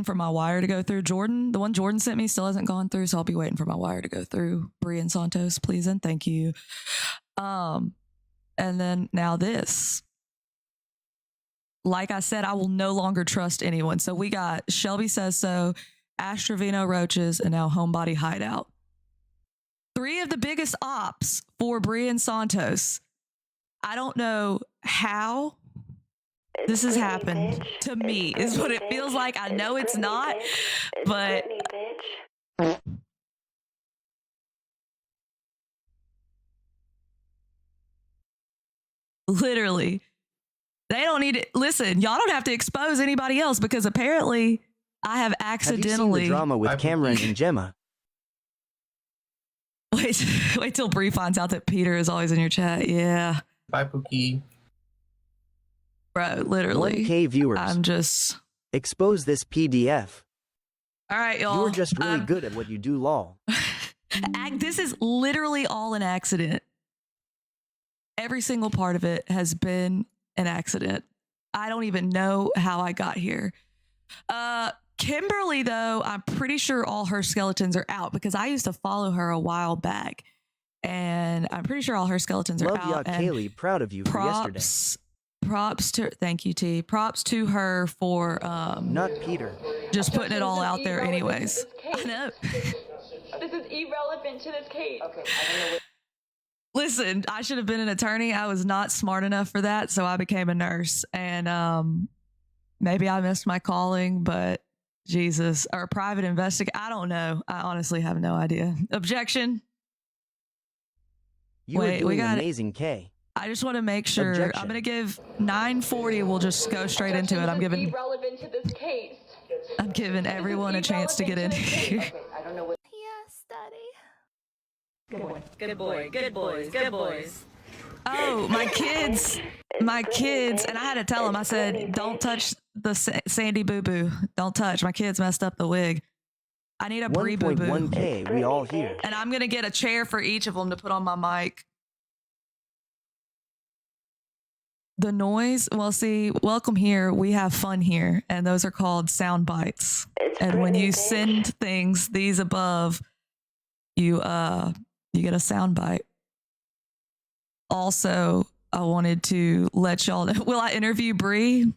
for my wire to go through. Jordan, the one Jordan sent me still hasn't gone through, so I'll be waiting for my wire to go through. Bree and Santos, please and thank you. And then now this. Like I said, I will no longer trust anyone. So we got Shelby Says So, Astrovino Roaches, and now Homebody Hideout. 3 of the biggest ops for Bree and Santos. I don't know how this has happened to me, is what it feels like. I know it's not, but literally, they don't need it. Listen, y'all don't have to expose anybody else because apparently I have accidentally. Have you seen the drama with Cameron and Gemma? Wait till Bree finds out that Peter is always in your chat. Yeah. Bye, Pookie. Bro, literally. 1K viewers. I'm just. Expose this PDF. All right, y'all. You're just really good at what you do, lol. This is literally all an accident. Every single part of it has been an accident. I don't even know how I got here. Kimberly, though, I'm pretty sure all her skeletons are out because I used to follow her a while back. And I'm pretty sure all her skeletons are out. Love ya, Kayl1e. Proud of you for yesterday. Props to, thank you, T. Props to her for not Peter. Just putting it all out there anyways. I know. This is irrelevant to this case. Okay, I don't know what. Listen, I should have been an attorney. I was not smart enough for that, so I became a nurse. And maybe I missed my calling, but Jesus, or a private investigator. I don't know. I honestly have no idea. Objection. You were doing amazing, Kay. I just want to make sure. Objection. I'm going to give 940. We'll just go straight into it. I'm giving. Irrelevant to this case. I'm giving everyone a chance to get in here. Okay, I don't know what. Yes, Daddy. Good boy. Good boy. Good boys. Good boys. Oh, my kids, and I had to tell them, I said, don't touch the Sandy boo-boo. Don't touch. My kids messed up the wig. I need a Bree boo-boo. 1.1K, we all here. And I'm going to get a chair for each of them to put on my mic. The noise, well, see, welcome here. We have fun here. And those are called sound bites. And when you send things, these above, you get a sound bite. Also, I wanted to let y'all know, will I interview Bree?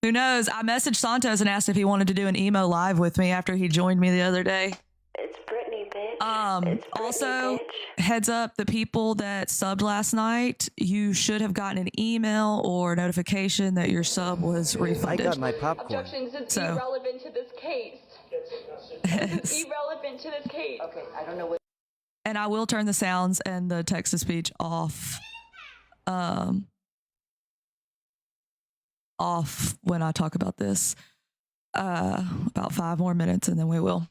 Who knows? I messaged Santos and asked if he wanted to do an emo live with me after he joined me the other day. It's Brittany, bitch. It's Brittany, also, bitch. Heads up, the people that subbed last night, you should have gotten an email or notification that your sub was refunded. I got my popcorn. Objections, it's irrelevant to this case. This is irrelevant to this case. Okay, I don't know what. And I will turn the sounds and the text-to-speech off. Off when I talk about this. About 5 more minutes and then we will.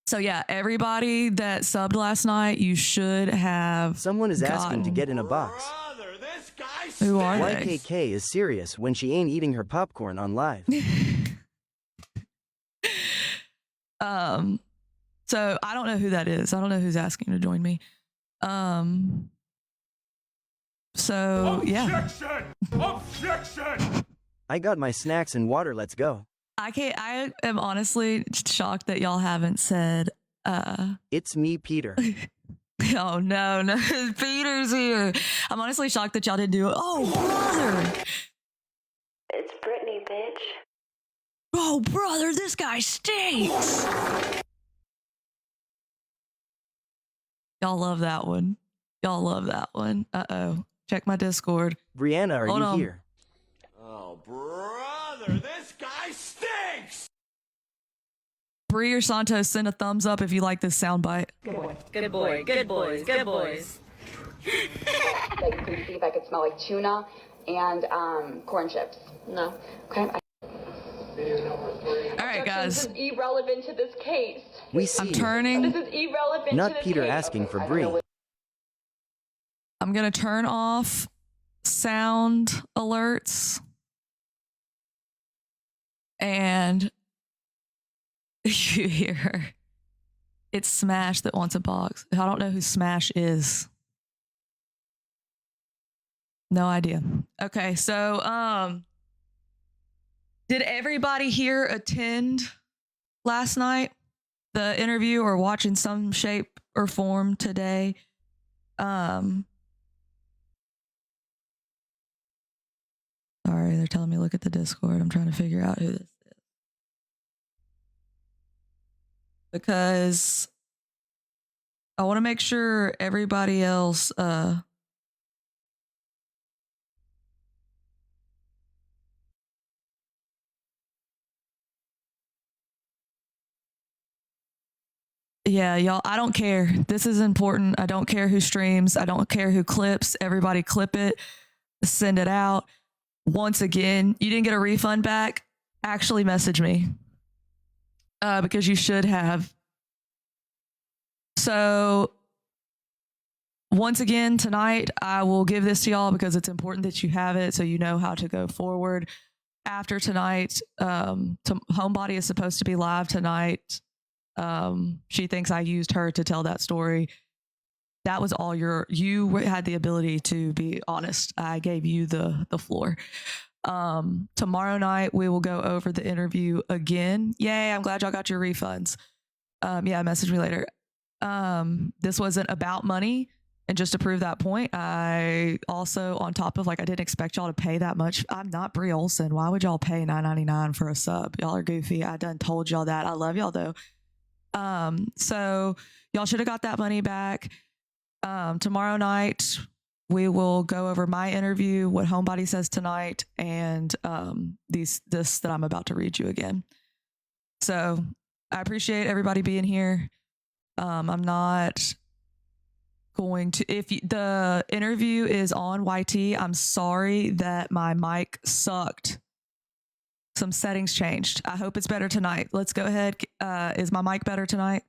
So yeah, everybody that subbed last night, you should have. Someone is asking to get in a box. Brother, this guy Who are they? YKK is serious when she ain't eating her popcorn on live. So I don't know who that is. I don't know who's asking to join me. So yeah. Objection! I got my snacks and water. Let's go. I am honestly shocked that y'all haven't said, it's me, Peter. Oh no, Peter's here. I'm honestly shocked that y'all didn't do it. Oh, brother. It's Brittany, bitch. Oh, brother, this guy stinks. Y'all love that one. Y'all love that one. Uh-oh. Check my Discord. Brianna, are Hold you on. here? Oh, brother, this guy stinks! Bree or Santos, send a thumbs up if you like this soundbite. Good boy. Good boy. Good boys. Good boys. Like, you can see if I could smell like tuna and corn chips. No. Okay. All right, guys. This is irrelevant to this case. We see I'm you. turning. This is irrelevant to Not this Peter case. asking for Bree. I'm going to turn off sound alerts. And you hear her. It's Smash that wants a box. I don't know who Smash is. No idea. Okay, so Did everybody here attend last night? The interview or watch in some shape or form today? Sorry, they're telling me look at the Discord. I'm trying to figure out who this is. Because I want to make sure everybody else yeah, y'all, I don't care. This is important. I don't care who streams. I don't care who clips. Everybody clip it, send it out. Once again, you didn't get a refund back, actually message me because you should have. So once again, tonight, I will give this to y'all because it's important that you have it so you know how to go forward. After tonight, Homebody is supposed to be live tonight. She thinks I used her to tell that story. That was all you had the ability to be honest. I gave you the floor. Tomorrow night, we will go over the interview again. Yay, I'm glad y'all got your refunds. Yeah, message me later. This wasn't about money. And just to prove that point, I also, on top of I didn't expect y'all to pay that much. I'm not Brie Olson. Why would y'all pay $9.99 for a sub? Y'all are goofy. I done told y'all that. I love y'all though. So y'all should have got that money back. Tomorrow night, we will go over my interview, what Homebody says tonight, and this that I'm about to read you again. So I appreciate everybody being here. I'm not going to, if the interview is on YT, I'm sorry that my mic sucked. Some settings changed. I hope it's better tonight. Let's go ahead. Is my mic better tonight?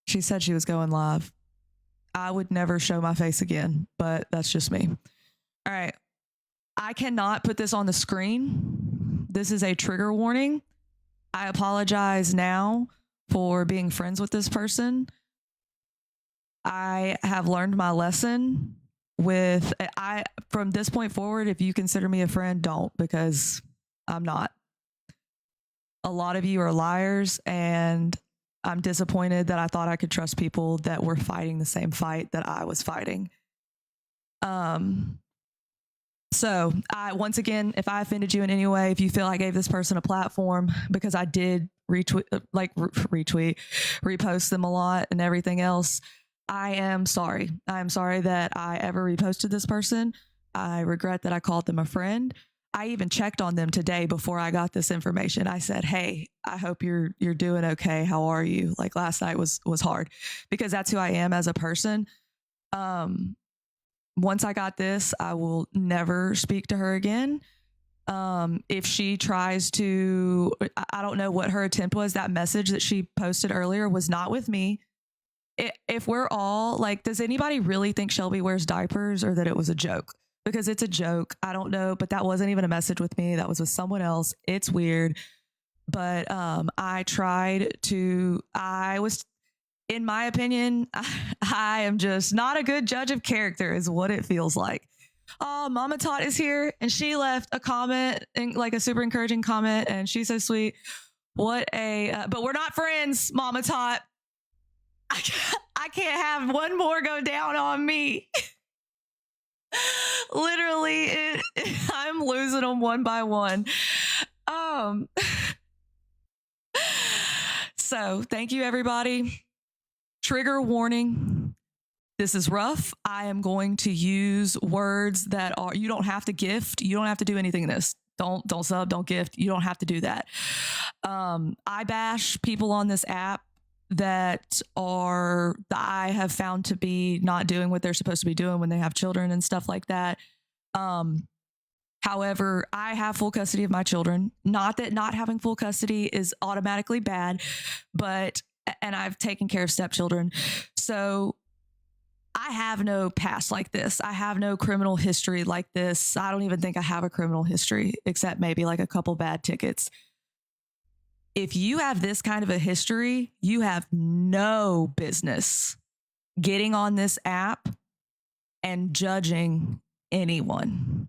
She said she was going live. I would never show my face again, but that's just me. All right. I cannot put this on the screen. This is a trigger warning. I apologize now for being friends with this person. I have learned my lesson from this point forward. If you consider me a friend, don't, because I'm not. A lot of you are liars, and I'm disappointed that I thought I could trust people that were fighting the same fight that I was fighting. So once again, if I offended you in any way, if you feel I gave this person a platform, because I did repost them a lot and everything else, I am sorry. I am sorry that I ever reposted this person. I regret that I called them a friend. I even checked on them today before I got this information. I said, hey, I hope you're doing okay. How are you? Last night was hard, because that's who I am as a person. Once I got this, I will never speak to her again. If she tries to, I don't know what her attempt was. That message that she posted earlier was not with me. If we're all does anybody really think Shelby wears diapers, or that it was a joke? Because it's a joke. I don't know, but that wasn't even a message with me. That was with someone else. It's weird. But in my opinion, I am just not a good judge of character, is what it feels like. Oh, Mama Tot is here, and she left a comment, a super encouraging comment, and she's so sweet. But we're not friends, Mama Tot. I can't have one more go down on me. Literally, I'm losing them one by one. So thank you, everybody. Trigger warning. This is rough. I am going to use words that are, you don't have to gift. You don't have to do anything in this. Don't sub, don't gift. You don't have to do that. I bash people on this app that I have found to be not doing what they're supposed to be doing when they have children and stuff like that. However, I have full custody of my children. Not that not having full custody is automatically bad, and I've taken care of stepchildren. So I have no past like this. I have no criminal history like this. I don't even think I have a criminal history, except maybe a couple bad tickets. If you have this kind of a history, you have no business getting on this app and judging anyone.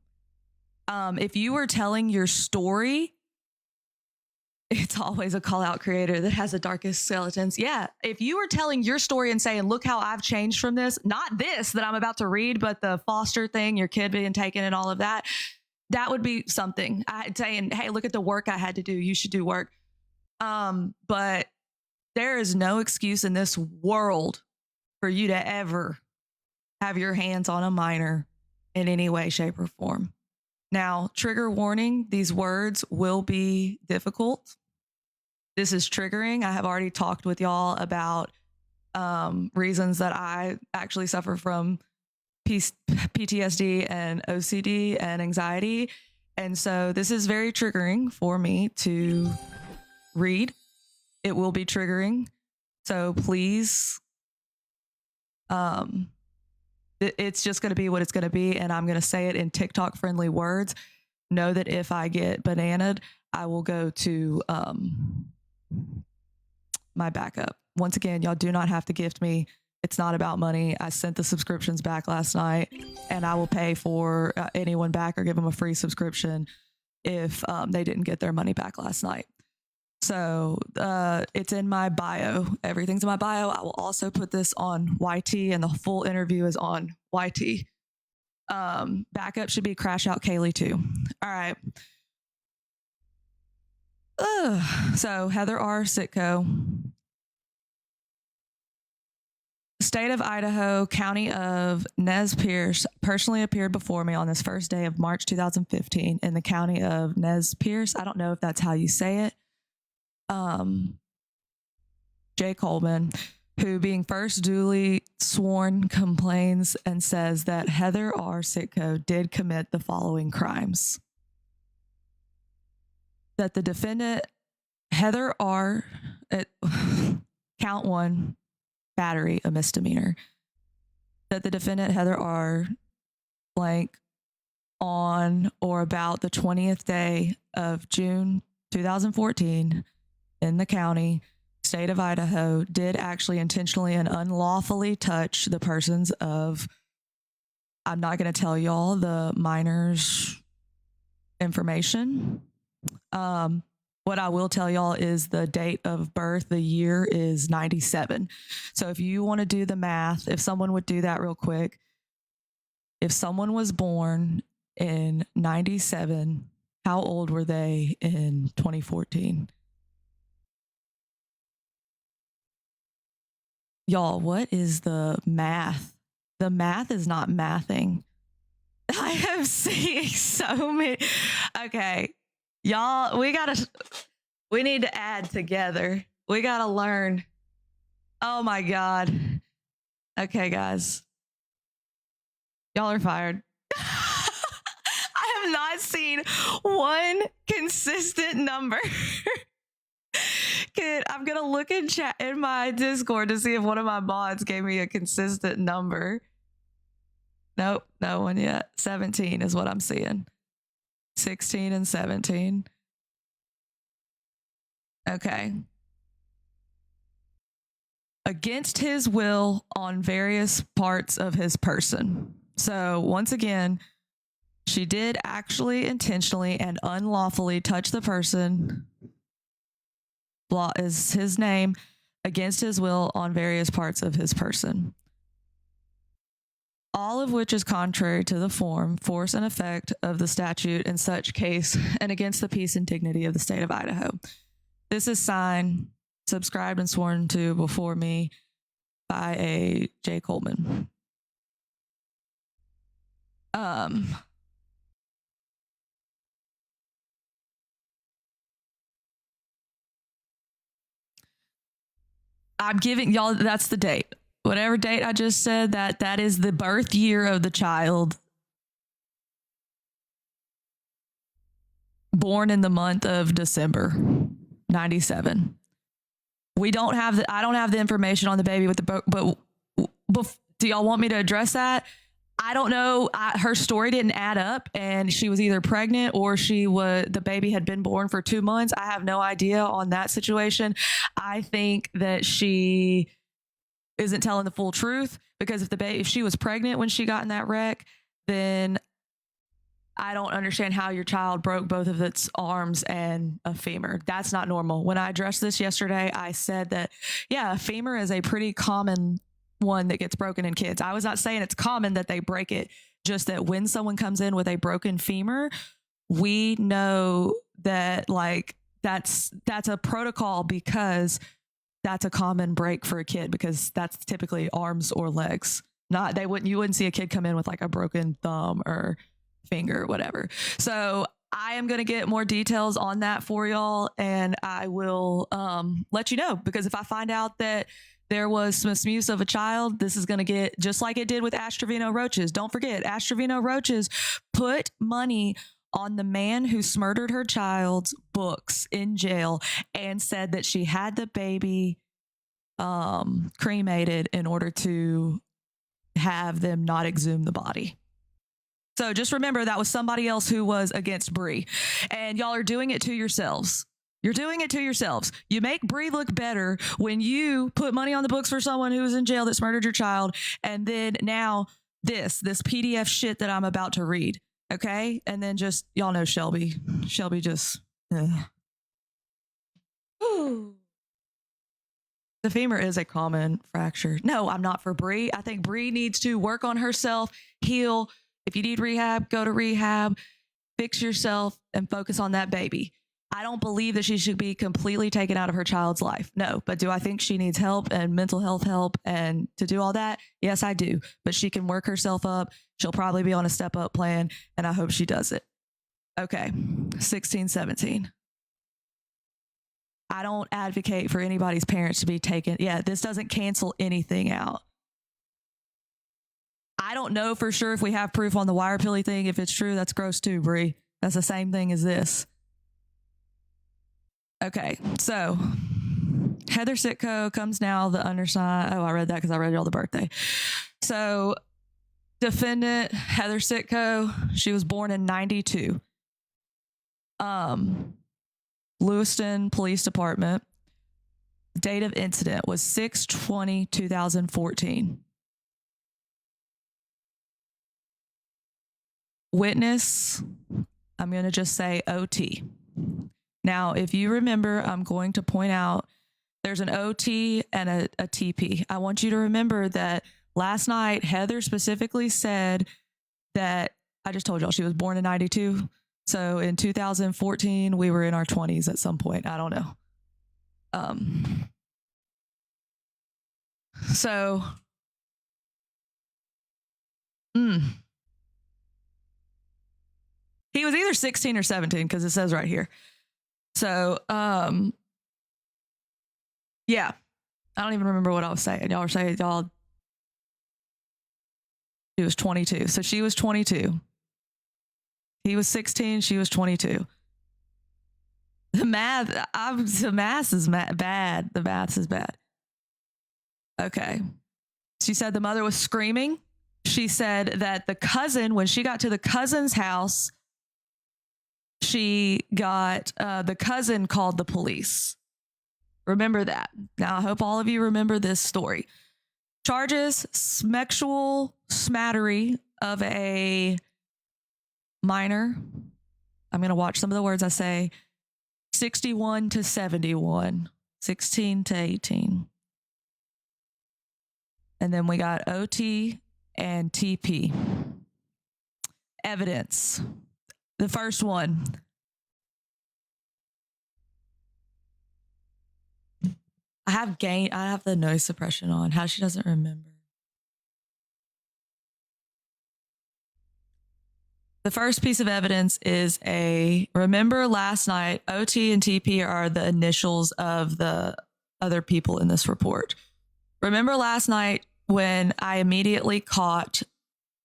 If you were telling your story, it's always a call out creator that has the darkest skeletons. Yeah. If you were telling your story and saying, look how I've changed from this, not this that I'm about to read, but the foster thing, your kid being taken and all of that, that would be something. Saying, hey, look at the work I had to do. You should do work. But there is no excuse in this world for you to ever have your hands on a minor in any way, shape, or form. Now, trigger warning, these words will be difficult. This is triggering. I have already talked with y'all about reasons that I actually suffer from PTSD and OCD and anxiety. And so this is very triggering for me to read. It will be triggering. So please, it's just going to be what it's going to be. And I'm going to say it in TikTok friendly words. Know that if I get bananaed, I will go to my backup. Once again, y'all do not have to gift me. It's not about money. I sent the subscriptions back last night, and I will pay for anyone back or give them a free subscription if they didn't get their money back last night. So it's in my bio. Everything's in my bio. I will also put this on YT, and the full interview is on YT. Backup should be Crash Out Kayl1e too. All right. So Heather R. Sitko. State of Idaho, County of Nez Perce, personally appeared before me on this first day of March 2015 in the County of Nez Perce. I don't know if that's how you say it. J. Coleman, who being first duly sworn complains and says that Heather R. Sitko did commit the following crimes. That the defendant, Heather R., count 1, battery, a misdemeanor. That the defendant, Heather R. blank, on or about the 20th day of June 2014 in the county, state of Idaho, did actually intentionally and unlawfully touch the persons of, I'm not going to tell y'all the minor's information. What I will tell y'all is the date of birth, the year is 97. So if you want to do the math, if someone would do that real quick, if someone was born in 97, how old were they in 2014? Y'all, what is the math? The math is not mathing. I am seeing so many. Okay. Y'all, we need to add together. We got to learn. Oh my God. Okay, guys. Y'all are fired. I have not seen one consistent number. I'm going to look in chat in my Discord to see if one of my mods gave me a consistent number. Nope, no one yet. 17 is what I'm seeing. 16 and 17. Okay. Against his will on various parts of his person. So once again, she did actually intentionally and unlawfully touch the person, is his name, against his will on various parts of his person. All of which is contrary to the form, force, and effect of the statute in such case and against the peace and dignity of the state of Idaho. This is signed, subscribed, and sworn to before me by a J. Coleman. I'm giving y'all, that's the date. Whatever date I just said, that is the birth year of the child. Born in the month of December, 97. I don't have the information on the baby with the, but do y'all want me to address that? I don't know. Her story didn't add up, and she was either pregnant or the baby had been born for 2 months. I have no idea on that situation. I think that she isn't telling the full truth, because if she was pregnant when she got in that wreck, then I don't understand how your child broke both of its arms and a femur. That's not normal. When I addressed this yesterday, I said that, yeah, a femur is a pretty common one that gets broken in kids. I was not saying it's common that they break it, just that when someone comes in with a broken femur, we know that like that's a protocol because that's a common break for a kid because that's typically arms or legs. You wouldn't see a kid come in with like a broken thumb or finger or whatever. So I am going to get more details on that for y'all, and I will let you know, because if I find out that there was some abuse of a child, this is going to get just like it did with Astravino Roaches. Don't forget, Astravino Roaches put money on the man who murdered her child's books in jail and said that she had the baby cremated in order to have them not exhume the body. So just remember that was somebody else who was against Bree, and y'all are doing it to yourselves. You're doing it to yourselves. You make Bree look better when you put money on the books for someone who was in jail that's murdered your child, and then now this PDF shit that I'm about to read. Okay, and then just y'all know Shelby just. The femur is a common fracture. No, I'm not for Bree. I think Bree needs to work on herself, heal. If you need rehab, go to rehab, fix yourself, and focus on that baby. I don't believe that she should be completely taken out of her child's life. No, but do I think she needs help and mental health help and to do all that? Yes, I do. But she can work herself up. She'll probably be on a step up plan, and I hope she does it. Okay, 16, 17. I don't advocate for anybody's parents to be taken. Yeah, this doesn't cancel anything out. I don't know for sure if we have proof on the wire pilly thing. If it's true, that's gross too, Bree. That's the same thing as this. Okay, so Heather Sitko comes now, the undersigned. Oh, I read that because I read y'all the birthday. So defendant Heather Sitko, she was born in 92. Lewiston Police Department. Date of incident was 6/20/2014. Witness, I'm going to just say OT. Now, if you remember, I'm going to point out there's an OT and a TP. I want you to remember that last night, Heather specifically said that, I just told y'all she was born in 92. So in 2014, we were in our 20s at some point. I don't know. He was either 16 or 17 because it says right here. So, yeah, I don't even remember what I was saying. Y'all were saying he was 22. So she was 22. He was 16. She was 22. The math is bad. The math is bad. Okay. She said the mother was screaming. She said that the cousin, when she got to the cousin's house, the cousin called the police. Remember that. Now, I hope all of you remember this story. Charges, sexual smattery of a minor. I'm going to watch some of the words I say. 61 to 71, 16 to 18. And then we got OT and TP. Evidence. The first one. I have the noise suppression on. How she doesn't remember. The first piece of evidence is remember last night, OT and TP are the initials of the other people in this report. Remember last night when I immediately caught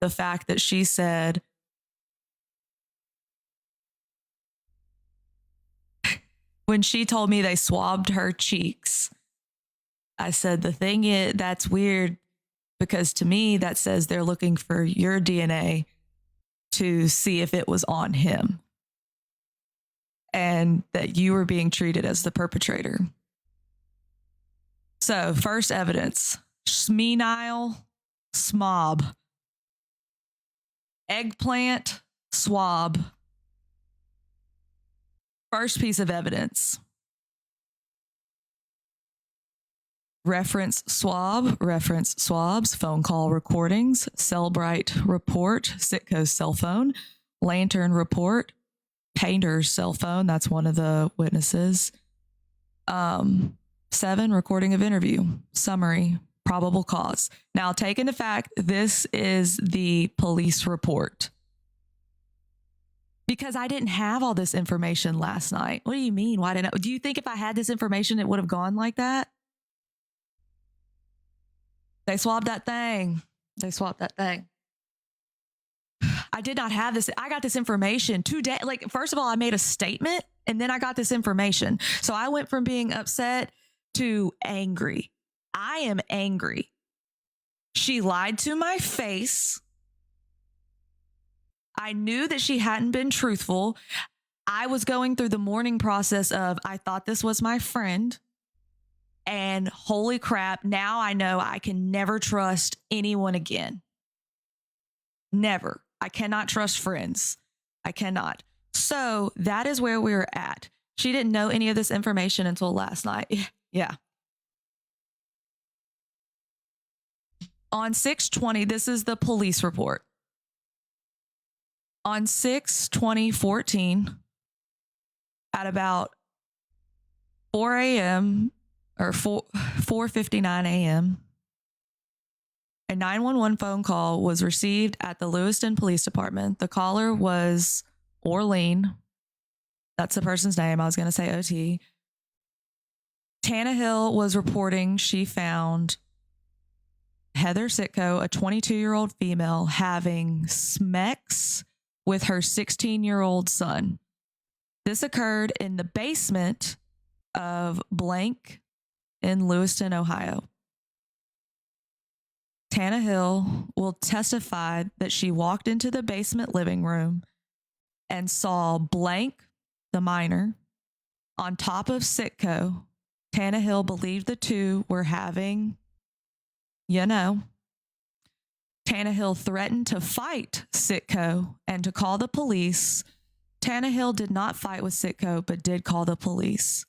the fact that she said, when she told me they swabbed her cheeks, I said, the thing is, that's weird because to me, that says they're looking for your DNA to see if it was on him and that you were being treated as the perpetrator. So first evidence, Smenile smob, eggplant swab. First piece of evidence. Reference swabs, phone call recordings, Cellbrite report, Sitco's cell phone, Lantern report, Painter's cell phone. That's one of the witnesses. 7, recording of interview, summary, probable cause. Now, take into fact, this is the police report. Because I didn't have all this information last night. What do you mean? Why didn't I? Do you think if I had this information, it would have gone like that? They swabbed that thing. I did not have this. I got this information today. Like, first of all, I made a statement and then I got this information. So I went from being upset to angry. I am angry. She lied to my face. I knew that she hadn't been truthful. I was going through the mourning process of, I thought this was my friend. And holy crap, now I know I can never trust anyone again. Never. I cannot trust friends. I cannot. So that is where we were at. She didn't know any of this information until last night. Yeah. On 6/20, this is the police report. On 6/20/14, at about 4 a.m., or 4:59 a.m., a 911 phone call was received at the Lewiston Police Department. The caller was Orlean. That's the person's name. I was going to say OT. Tannehill was reporting she found Heather Sitko, a 22-year-old female, having sex with her 16-year-old son. This occurred in the basement of blank in Lewiston, Ohio. Tannehill will testify that she walked into the basement living room and saw blank, the minor, on top of Sitko. Tannehill believed the two were having, Tannehill threatened to fight Sitko and to call the police. Tannehill did not fight with Sitko, but did call the police.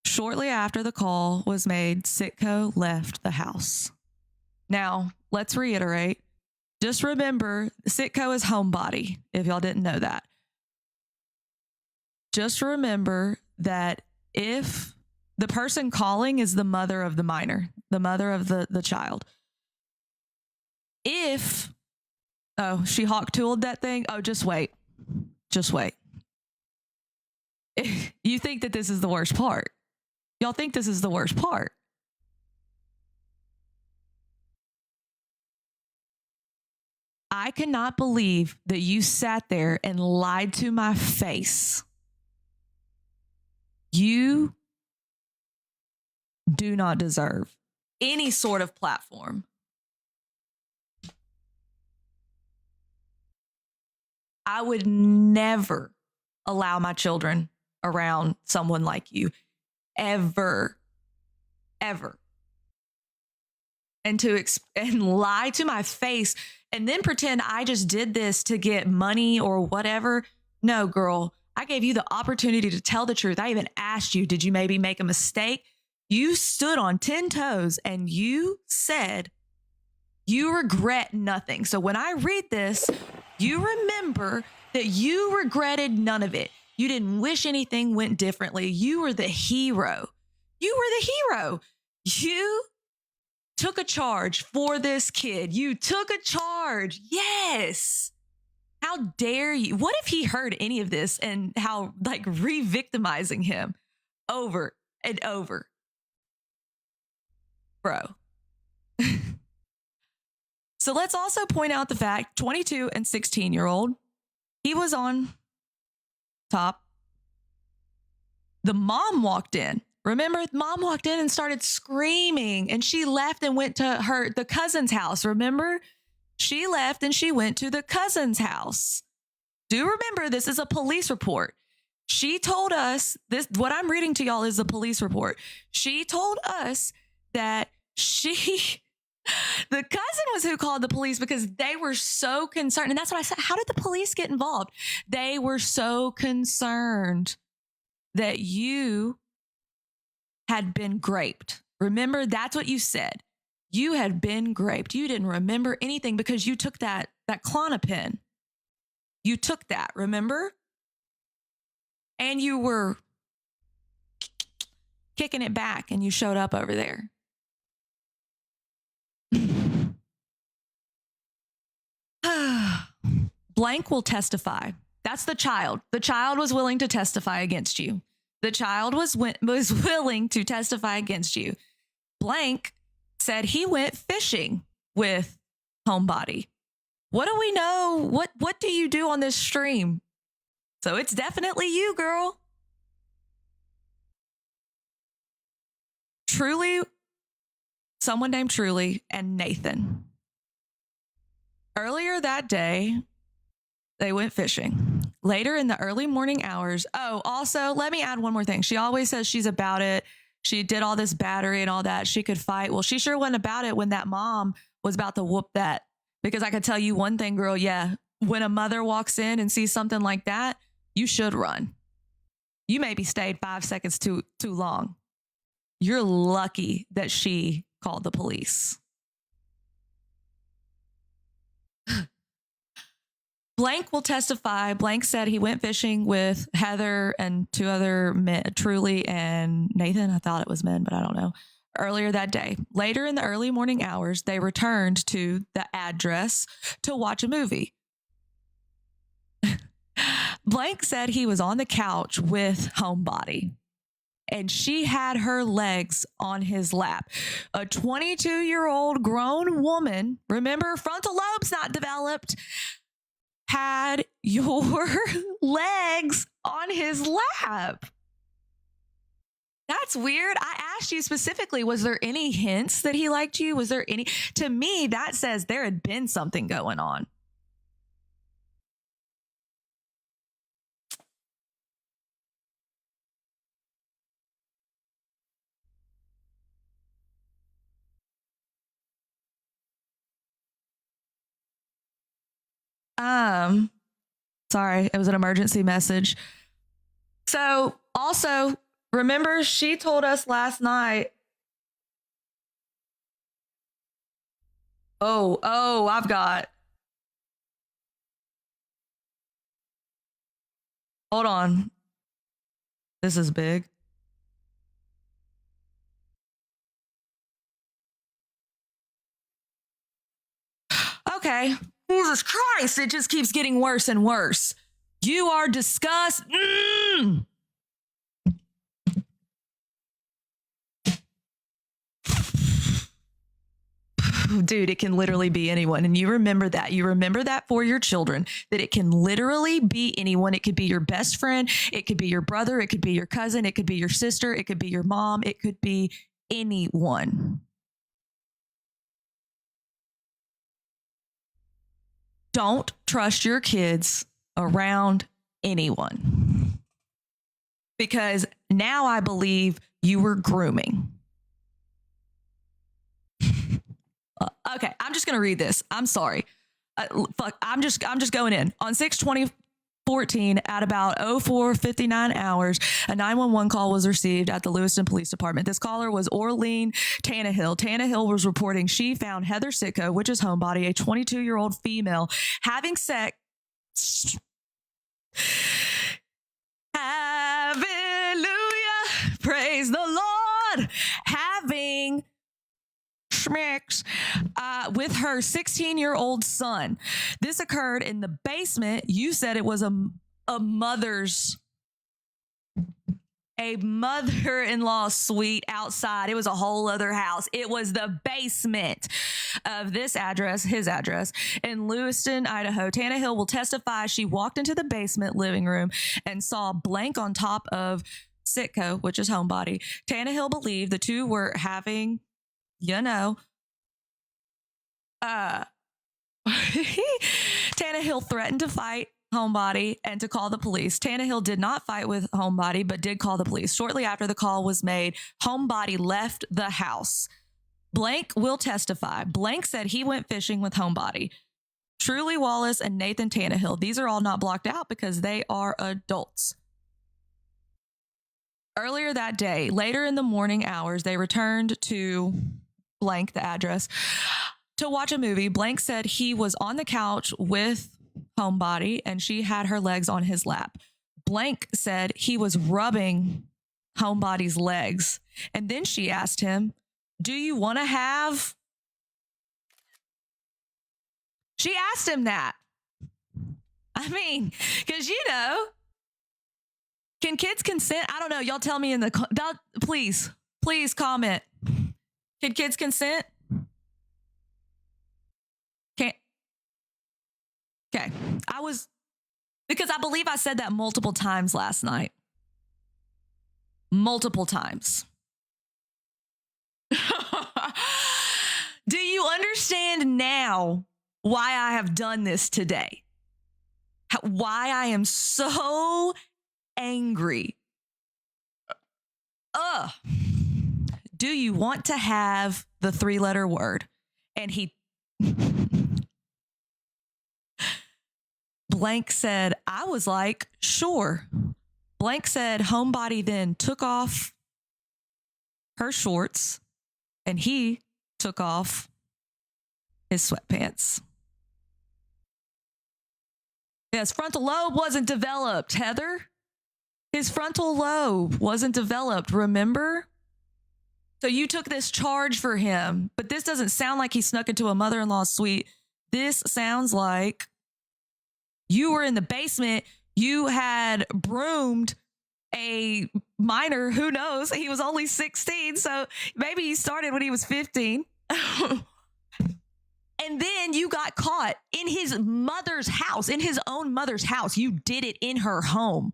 Shortly after the call was made, Sitko left the house. Now, let's reiterate. Just remember, Sitko is homebody, if y'all didn't know that. Just remember that if the person calling is the mother of the minor, the mother of the child, if, she hawk-tooled that thing, just wait. You think that this is the worst part. Y'all think this is the worst part. I cannot believe that you sat there and lied to my face. You do not deserve any sort of platform. I would never allow my children around someone like you. Ever. And lie to my face and then pretend I just did this to get money or whatever. No, girl, I gave you the opportunity to tell the truth. I even asked you, did you maybe make a mistake? You stood on 10 toes and you said you regret nothing. So when I read this, you remember that you regretted none of it. You didn't wish anything went differently. You were the hero. You took a charge for this kid. You took a charge. Yes. How dare you? What if he heard any of this and how re-victimizing him over and over? Bro. So let's also point out the fact 22 and 16-year-old, he was on top. The mom walked in. Remember, mom walked in and started screaming and she left and went to the cousin's house. Remember? She left and she went to the cousin's house. Do remember, this is a police report. She told us this, what I'm reading to y'all is a police report. She told us that she The cousin was who called the police because they were so concerned. And that's what I said. How did the police get involved? They were so concerned that you had been graped. Remember, that's what you said. You had been graped. You didn't remember anything because you took that Klonopin. You took that, remember? And you were kicking it back and you showed up over there. Blank will testify. That's the child. The child was willing to testify against you. The child was willing to testify against you. Blank said he went fishing with homebody. What do we know? What do you do on this stream? So it's definitely you, girl. Truly, someone named Truly and Nathan. Earlier that day, they went fishing. Later in the early morning hours. Oh, also, let me add one more thing. She always says she's about it. She did all this battery and all that. She could fight. Well, she sure wasn't about it when that mom was about to whoop that. Because I could tell you one thing, girl. Yeah, when a mother walks in and sees something like that, you should run. You maybe stayed 5 seconds too long. You're lucky that she called the police. Blank will testify. Blank said he went fishing with Heather and two other men, Truly and Nathan. I thought it was men, but I don't know. Earlier that day. Later in the early morning hours, they returned to the address to watch a movie. Blank said he was on the couch with homebody and she had her legs on his lap. A 22-year-old grown woman, remember, frontal lobe's not developed, had your legs on his lap. That's weird. I asked you specifically, was there any hints that he liked you? Was there any? To me, that says there had been something going on. Sorry, it was an emergency message. So also, remember, she told us last night. I've got. Hold on. This is big. Okay. Jesus Christ, it just keeps getting worse and worse. You are disgusting. Dude, it can literally be anyone. And you remember that. You remember that for your children, that it can literally be anyone. It could be your best friend. It could be your brother. It could be your cousin. It could be your sister. It could be your mom. It could be anyone. Don't trust your kids around anyone. Because now I believe you were grooming. Okay, I'm just going to read this. I'm sorry. I'm just going in. On 6/20/14 at about 04:59 hours, a 911 call was received at the Lewiston Police Department. This caller was Orlean Tannehill. Tannehill was reporting she found Heather Sitko, which is homebody, a 22-year-old female, having sex. Hallelujah. Praise the Lord. Having schmicks with her 16-year-old son. This occurred in the basement. You said it was a mother-in-law suite outside. It was a whole other house. It was the basement of this address, his address, in Lewiston, Idaho. Tannehill will testify she walked into the basement living room and saw blank on top of Sitko, which is homebody. Tannehill believed the two were having, Tannehill threatened to fight homebody and to call the police. Tannehill did not fight with homebody, but did call the police. Shortly after the call was made, homebody left the house. Blank will testify. Blank said he went fishing with homebody. Truly Wallace and Nathan Tannehill. These are all not blocked out because they are adults. Earlier that day, later in the morning hours, they returned to blank, the address, to watch a movie. Blank said he was on the couch with homebody and she had her legs on his lap. Blank said he was rubbing homebody's legs. And then she asked him, do you want to have? She asked him that. I mean, because, you know, can kids consent? I don't know. Y'all tell me in the, please comment. Can kids consent? Can't. Okay. Because I believe I said that multiple times last night. Multiple times. Do you understand now why I have done this today? Why I am so angry. Do you want to have the 3-letter word? And he blank said, I was like, sure. Blank said homebody then took off her shorts and he took off his sweatpants. His frontal lobe wasn't developed, Heather. His frontal lobe wasn't developed, remember? So you took this charge for him, but this doesn't sound like he snuck into a mother-in-law's suite. This sounds like you were in the basement. You had broomed a minor. Who knows? He was only 16, so maybe he started when he was 15. And then you got caught in his mother's house, in his own mother's house. You did it in her home.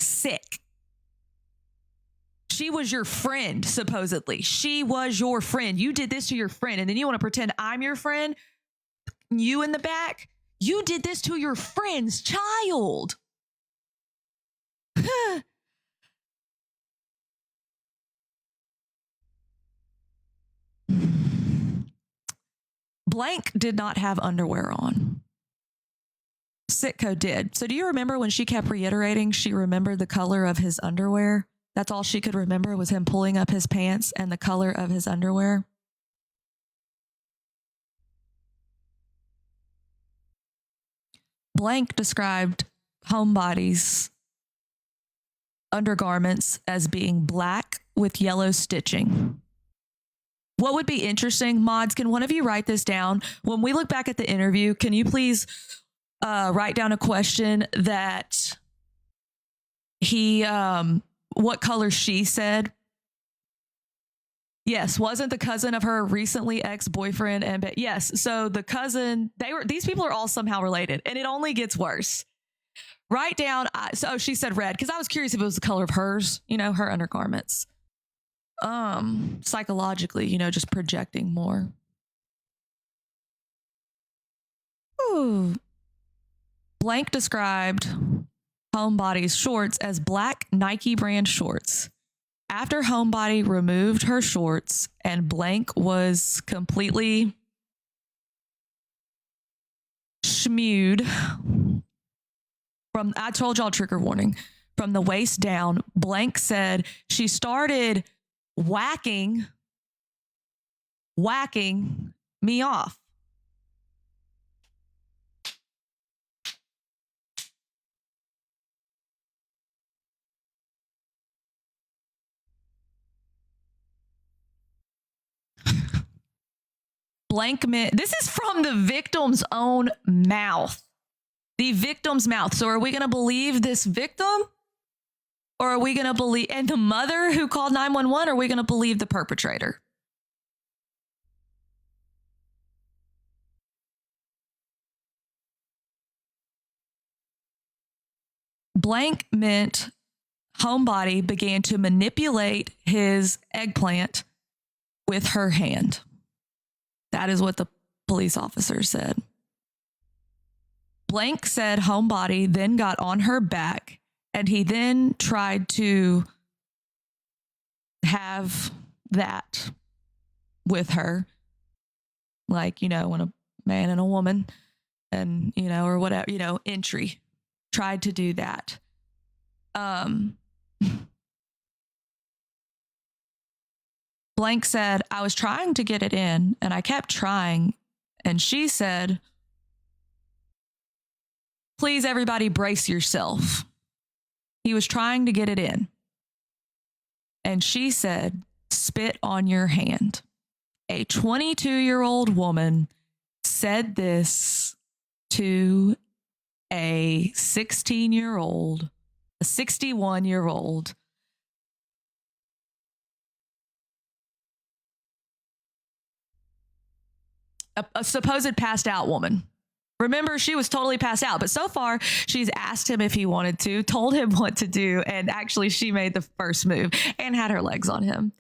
Sick. She was your friend, supposedly. She was your friend. You did this to your friend. And then you want to pretend I'm your friend? You in the back? You did this to your friend's child. Blank did not have underwear on. Sitco did. So do you remember when she kept reiterating she remembered the color of his underwear? That's all she could remember was him pulling up his pants and the color of his underwear. Blank described homebody's undergarments as being black with yellow stitching. What would be interesting, mods, can one of you write this down? When we look back at the interview, can you please write down a question that what color she said? Yes, wasn't the cousin of her recently ex-boyfriend. And yes, so the cousin, these people are all somehow related and it only gets worse. Write down, so she said red, because I was curious if it was the color of hers, her undergarments. Psychologically, just projecting more. Ooh. Blank described homebody's shorts as black Nike brand shorts. After homebody removed her shorts and blank was completely schmewed from, I told y'all trigger warning, from the waist down, blank said she started whacking me off. Blank meant, this is from the victim's own mouth. The victim's mouth. So are we going to believe this victim? Or are we going to believe, and the mother who called 911, or are we going to believe the perpetrator? Blank meant homebody began to manipulate his eggplant with her hand. That is what the police officer said. Blank said homebody then got on her back and he then tried to have that with her. Like, when a man and a woman and, or whatever, entry tried to do that. Blank said, I was trying to get it in and I kept trying. And she said, please, everybody brace yourself. He was trying to get it in. And she said, spit on your hand. A 22-year-old woman said this to a 16-year-old, a 61-year-old. A supposed passed out woman. Remember, she was totally passed out, but so far she's asked him if he wanted to, told him what to do, and actually she made the first move and had her legs on him.